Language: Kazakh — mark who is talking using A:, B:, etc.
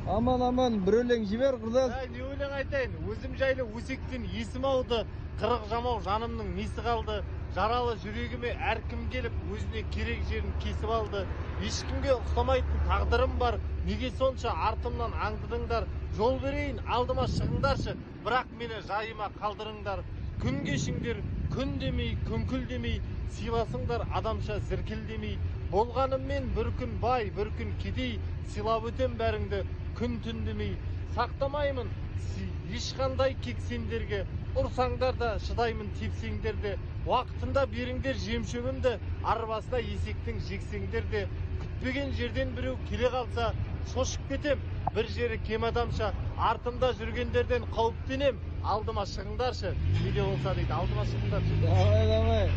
A: Aman bir өлең жібер құрдас.
B: Не өлең айтайын, өзім жайлы өсектен есім ауды, қырық жамау жанымның несі қалды, жаралы жүрегіме әркім келіп, өзіне керек жерін кесіп алды. Ешкімге ұқсамайтын тағдырым бар, неге сонша артымнан аңдыдыңдар, жол берейін, алдыма шығыңдаршы, бірақ мені жайыма қалдырыңдар. Күн кешіңдер, күн демей, күңкіл демей, сыйласыңдар адамша зіркіл демей. Болғаныммен бір күн бай, бір күн кедей, сыйлап өтем бәріңді күн түн демей. Сақтамаймын ешқандай кексендерге, ұрсаңдар да шыдаймын тепсеңдер де. Уақытында беріңдер жемшөбімді, арбасына есектің жексеңдер де. Күтпеген жерден біреу келе қалса, шошып кетем, бір жері кем адамша. Артымда жүргендерден қауіптенем, алдыма шығыңдаршы. Неде болса дейді, алдыма шығыңдаршы.
A: Давай.